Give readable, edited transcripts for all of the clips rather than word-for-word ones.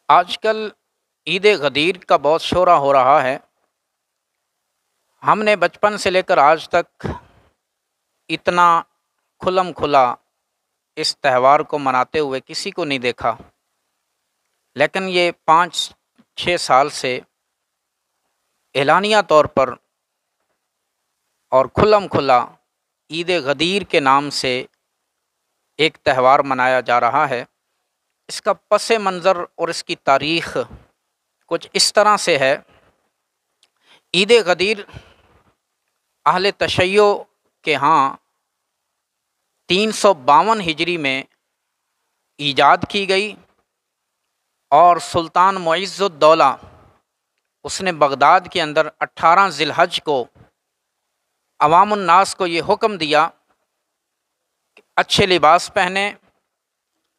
آج کل عید غدیر کا بہت شورا ہو رہا ہے۔ ہم نے بچپن سے لے کر آج تک اتنا کھلم کھلا اس تہوار کو مناتے ہوئے کسی کو نہیں دیکھا، لیکن یہ 5-6 سال سے اعلانیہ طور پر اور کھلم کھلا عید غدیر کے نام سے ایک تہوار منایا جا رہا ہے۔ اس کا پس منظر اور اس کی تاریخ کچھ اس طرح سے ہے۔ عید غدیر اہل تشیع کے ہاں 352 ہجری میں ایجاد کی گئی، اور سلطان معز الدولہ اس نے بغداد کے اندر 18 ذی الحج کو عوام الناس کو یہ حکم دیا کہ اچھے لباس پہنیں،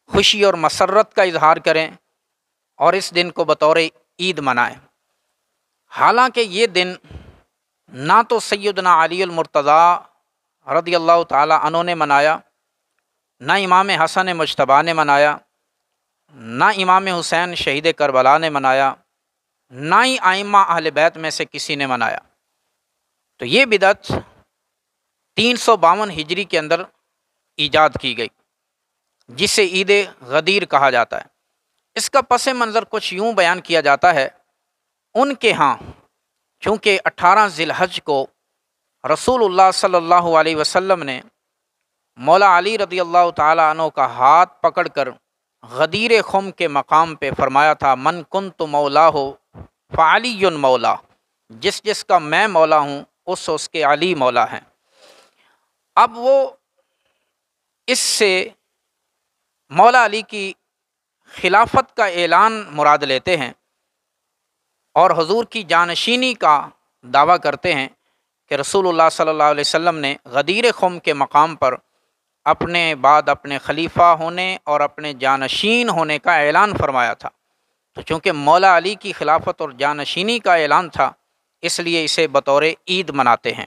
خوشی اور مسرت کا اظہار کریں اور اس دن کو بطور عید منائیں۔ حالانکہ یہ دن نہ تو سیدنا علی المرتضیٰ رضی اللہ تعالی عنہ نے منایا، نہ امام حسن مجتبیٰ نے منایا، نہ امام حسین شہید کربلا نے منایا، نہ ہی ائمہ اہل بیت میں سے کسی نے منایا۔ تو یہ بدعت 352 ہجری کے اندر ایجاد کی گئی، جسے عید غدیر کہا جاتا ہے۔ اس کا پس منظر کچھ یوں بیان کیا جاتا ہے۔ ان کے ہاں چونکہ 18 ذی الحج کو رسول اللہ صلی اللہ علیہ وسلم نے مولا علی رضی اللہ تعالی عنہ کا ہاتھ پکڑ کر غدیر خم کے مقام پہ فرمایا تھا، من کنت مولا ہو فعلی مولا، جس جس کا میں مولا ہوں اس کے علی مولا ہیں۔ اب وہ اس سے مولا علی کی خلافت کا اعلان مراد لیتے ہیں اور حضور کی جانشینی کا دعویٰ کرتے ہیں کہ رسول اللہ صلی اللہ علیہ وسلم نے غدیر خم کے مقام پر اپنے بعد اپنے خلیفہ ہونے اور اپنے جانشین ہونے کا اعلان فرمایا تھا۔ تو چونکہ مولا علی کی خلافت اور جانشینی کا اعلان تھا، اس لیے اسے بطور عید مناتے ہیں۔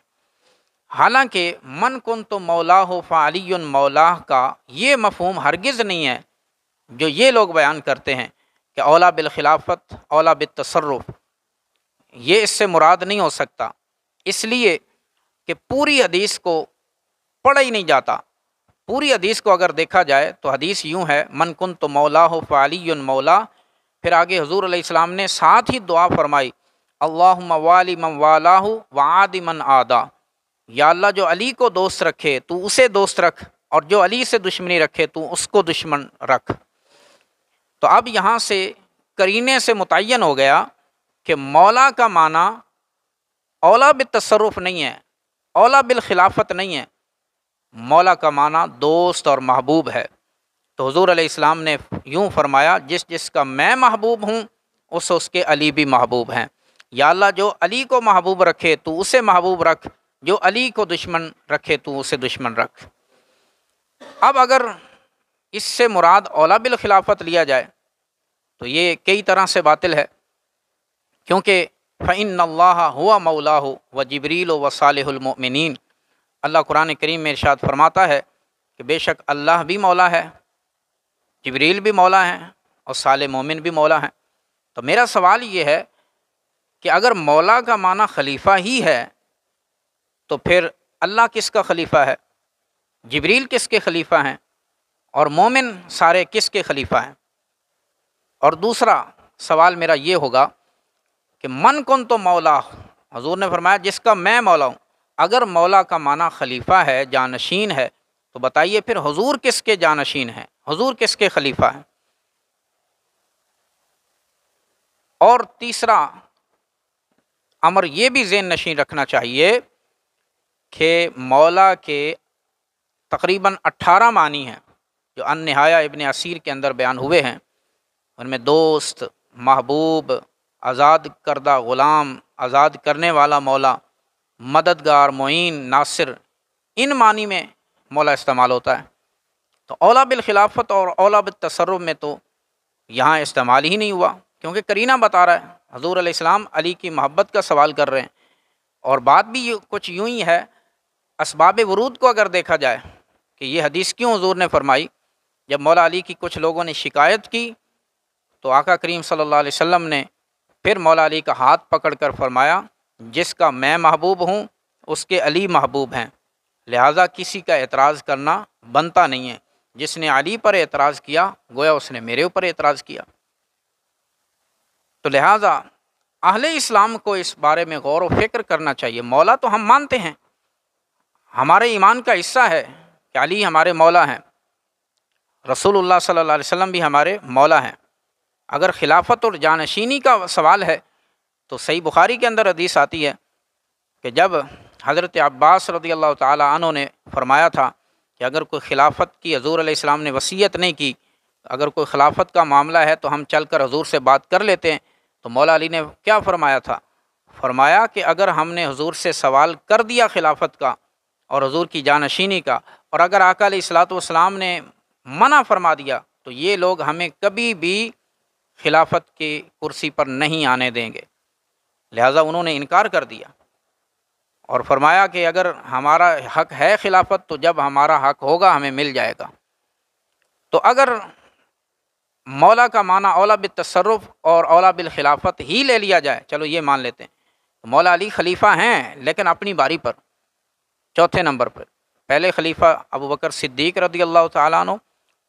حالانکہ من کنت مولا ہو فعلی مولا کا یہ مفہوم ہرگز نہیں ہے جو یہ لوگ بیان کرتے ہیں کہ اولا بالخلافت اولا بالتصرف، یہ اس سے مراد نہیں ہو سکتا، اس لیے کہ پوری حدیث کو پڑھا ہی نہیں جاتا۔ پوری حدیث کو اگر دیکھا جائے تو حدیث یوں ہے، من کنت مولا ہو فعلی مولا، پھر آگے حضور علیہ السلام نے ساتھ ہی دعا فرمائی، اللہم والی من والاہ وعاد من آدا، یا اللہ جو علی کو دوست رکھے تو اسے دوست رکھ، اور جو علی سے دشمنی رکھے تو اس کو دشمن رکھ۔ تو اب یہاں سے قرینے سے متعین ہو گیا کہ مولا کا معنی اولا بالتصرف نہیں ہے، اولا بالخلافت نہیں ہے، مولا کا معنی دوست اور محبوب ہے۔ تو حضور علیہ السلام نے یوں فرمایا، جس جس کا میں محبوب ہوں اس کے علی بھی محبوب ہیں۔ یا اللہ جو علی کو محبوب رکھے تو اسے محبوب رکھ، جو علی کو دشمن رکھے تو اسے دشمن رکھ۔ اب اگر اس سے مراد اولا بالخلافت لیا جائے تو یہ کئی طرح سے باطل ہے، کیونکہ فَإِنَّ اللَّهَ هُوَ مَوْلَاهُ وَجِبْرِيلُ وَصَالِحُ الْمُؤْمِنِينَ، اللہ قرآن کریم میں ارشاد فرماتا ہے کہ بے شک اللہ بھی مولا ہے، جبریل بھی مولا ہیں، اور صالح مومن بھی مولا ہیں۔ تو میرا سوال یہ ہے کہ اگر مولا کا معنی خلیفہ ہی ہے تو پھر اللہ کس کا خلیفہ ہے، جبریل کس کے خلیفہ ہیں، اور مومن سارے کس کے خلیفہ ہیں؟ اور دوسرا سوال میرا یہ ہوگا کہ من کن تو مولا، حضور نے فرمایا جس کا میں مولا ہوں، اگر مولا کا معنی خلیفہ ہے، جانشین ہے، تو بتائیے پھر حضور کس کے جانشین ہیں، حضور کس کے خلیفہ ہیں؟ اور تیسرا امر یہ بھی ذہن نشین رکھنا چاہیے کہ مولا کے تقریباً 18 معنی ہیں جو النہایہ ابن اسیر کے اندر بیان ہوئے ہیں۔ ان میں دوست، محبوب، آزاد کردہ غلام، آزاد کرنے والا مولا، مددگار، معین، ناصر، ان معنی میں مولا استعمال ہوتا ہے۔ تو اولا بالخلافت اور اولا بالتصرف میں تو یہاں استعمال ہی نہیں ہوا، کیونکہ قرینہ بتا رہا ہے، حضور علیہ السلام علی کی محبت کا سوال کر رہے ہیں۔ اور بات بھی کچھ یوں ہی ہے، اسباب ورود کو اگر دیکھا جائے کہ یہ حدیث کیوں حضور نے فرمائی، جب مولا علی کی کچھ لوگوں نے شکایت کی تو آقا کریم صلی اللہ علیہ وسلم نے پھر مولا علی کا ہاتھ پکڑ کر فرمایا جس کا میں محبوب ہوں اس کے علی محبوب ہیں، لہٰذا کسی کا اعتراض کرنا بنتا نہیں ہے، جس نے علی پر اعتراض کیا گویا اس نے میرے اوپر اعتراض کیا۔ تو لہٰذا اہل اسلام کو اس بارے میں غور و فکر کرنا چاہیے۔ مولا تو ہم مانتے ہیں، ہمارے ایمان کا حصہ ہے کہ علی ہمارے مولا ہیں، رسول اللہ صلی اللہ علیہ وسلم بھی ہمارے مولا ہیں۔ اگر خلافت اور جانشینی کا سوال ہے تو صحیح بخاری کے اندر حدیث آتی ہے کہ جب حضرت عباس رضی اللہ تعالیٰ عنہ نے فرمایا تھا کہ اگر کوئی خلافت کی حضور علیہ السلام نے وصیت نہیں کی، اگر کوئی خلافت کا معاملہ ہے تو ہم چل کر حضور سے بات کر لیتے ہیں، تو مولا علی نے کیا فرمایا تھا؟ فرمایا کہ اگر ہم نے حضور سے سوال کر دیا خلافت کا اور حضور کی جانشینی کا، اور اگر آقا علیہ الصلوۃ والسلام نے منع فرما دیا تو یہ لوگ ہمیں کبھی بھی خلافت کی کرسی پر نہیں آنے دیں گے۔ لہٰذا انہوں نے انکار کر دیا اور فرمایا کہ اگر ہمارا حق ہے خلافت تو جب ہمارا حق ہوگا ہمیں مل جائے گا۔ تو اگر مولا کا معنی اولا بالتصرف اور اولا بالخلافت ہی لے لیا جائے، چلو یہ مان لیتے ہیں، تو مولا علی خلیفہ ہیں لیکن اپنی باری پر، چوتھے نمبر پر۔ پہلے خلیفہ ابوبکر صدیق رضی اللہ تعالیٰ عنہ،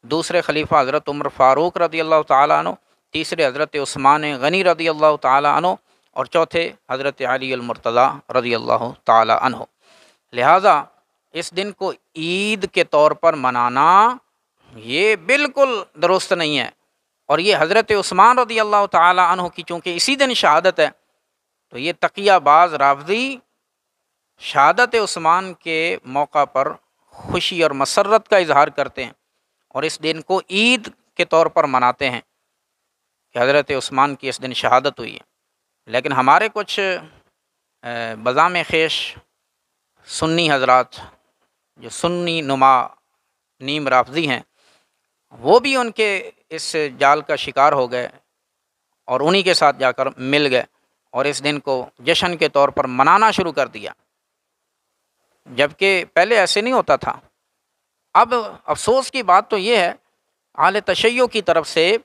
دوسرے خلیفہ حضرت عمر فاروق رضی اللہ تعالیٰ عنہ، تیسرے حضرت عثمان غنی رضی اللہ تعالیٰ عنہ، اور چوتھے حضرت علی المرتضیٰ رضی اللہ تعالیٰ عنہ۔ لہٰذا اس دن کو عید کے طور پر منانا یہ بالکل درست نہیں ہے، اور یہ حضرت عثمان رضی اللہ تعالیٰ عنہ کی چونکہ اسی دن شہادت ہے تو یہ تقیہ باز رافضی شہادت عثمان کے موقع پر خوشی اور مسرت کا اظہار کرتے ہیں اور اس دن کو عید کے طور پر مناتے ہیں کہ حضرت عثمان کی اس دن شہادت ہوئی ہے۔ لیکن ہمارے کچھ بزام خیش سنی حضرات جو سنی نما نیم رافضی ہیں، وہ بھی ان کے اس جال کا شکار ہو گئے اور انہی کے ساتھ جا کر مل گئے اور اس دن کو جشن کے طور پر منانا شروع کر دیا، جبکہ پہلے ایسے نہیں ہوتا تھا۔ اب افسوس کی بات تو یہ ہے اہل تشیع کی طرف سے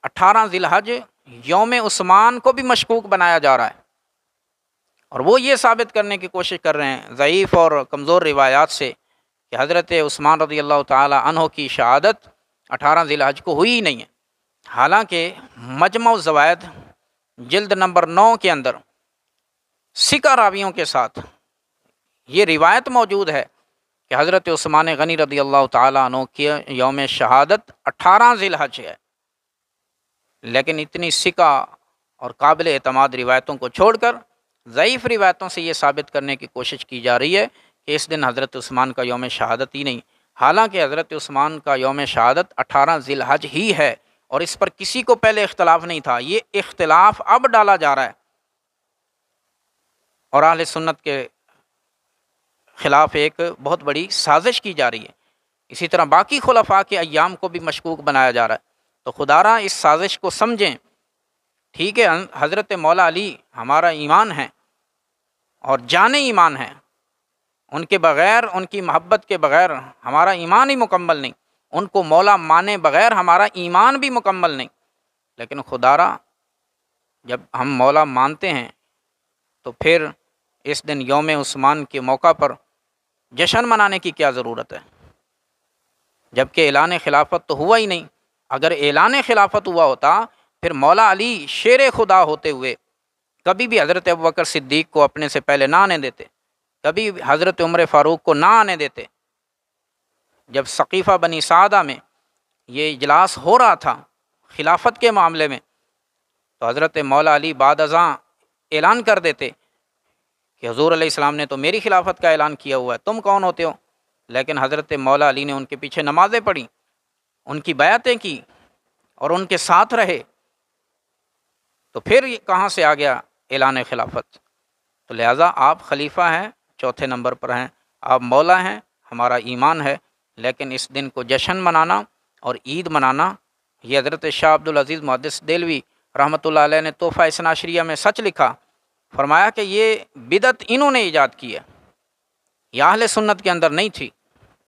18 ذی الحج یوم عثمان کو بھی مشکوک بنایا جا رہا ہے، اور وہ یہ ثابت کرنے کی کوشش کر رہے ہیں ضعیف اور کمزور روایات سے کہ حضرت عثمان رضی اللہ تعالی عنہ کی شہادت 18 ذی الحج کو ہوئی ہی نہیں ہے، حالانکہ مجمع الزوائد جلد نمبر 9 کے اندر ثقہ راویوں کے ساتھ یہ روایت موجود ہے کہ حضرت عثمان غنی رضی اللہ تعالیٰ عنہ کی یوم شہادت 18 ذی الحج ہے، لیکن اتنی ثقہ اور قابل اعتماد روایتوں کو چھوڑ کر ضعیف روایتوں سے یہ ثابت کرنے کی کوشش کی جا رہی ہے کہ اس دن حضرت عثمان کا یوم شہادت ہی نہیں، حالانکہ حضرت عثمان کا یوم شہادت 18 ذی الحج ہی ہے، اور اس پر کسی کو پہلے اختلاف نہیں تھا، یہ اختلاف اب ڈالا جا رہا ہے اور اہل سنت کے خلاف ایک بہت بڑی سازش کی جا رہی ہے۔ اسی طرح باقی خلفاء کے ایام کو بھی مشکوک بنایا جا رہا ہے، تو خدا را اس سازش کو سمجھیں۔ ٹھیک ہے، حضرت مولا علی ہمارا ایمان ہے اور جان ایمان ہے، ان کے بغیر، ان کی محبت کے بغیر ہمارا ایمان ہی مکمل نہیں، ان کو مولا مانے بغیر ہمارا ایمان بھی مکمل نہیں، لیکن خدا را جب ہم مولا مانتے ہیں تو پھر اس دن یوم عثمان کے موقع پر جشن منانے کی کیا ضرورت ہے، جبکہ اعلان خلافت تو ہوا ہی نہیں۔ اگر اعلان خلافت ہوا ہوتا پھر مولا علی شیر خدا ہوتے ہوئے کبھی بھی حضرت ابوبکر صدیق کو اپنے سے پہلے نہ آنے دیتے، کبھی حضرت عمر فاروق کو نہ آنے دیتے۔ جب ثقیفہ بنی سعدہ میں یہ اجلاس ہو رہا تھا خلافت کے معاملے میں تو حضرت مولا علی بعد ازاں اعلان کر دیتے کہ حضور علیہ السلام نے تو میری خلافت کا اعلان کیا ہوا ہے، تم کون ہوتے ہو؟ لیکن حضرت مولا علی نے ان کے پیچھے نمازیں پڑھی، ان کی بیعتیں کی اور ان کے ساتھ رہے، تو پھر یہ کہاں سے آ گیا اعلان خلافت؟ تو لہٰذا آپ خلیفہ ہیں، چوتھے نمبر پر ہیں، آپ مولا ہیں، ہمارا ایمان ہے، لیکن اس دن کو جشن منانا اور عید منانا، یہ حضرت شاہ عبدالعزیز محدث دہلوی رحمۃ اللہ علیہ نے تحفہ اثنا عشریہ میں سچ لکھا، فرمایا کہ یہ بدعت انہوں نے ایجاد کی ہے، یہ اہل سنت کے اندر نہیں تھی۔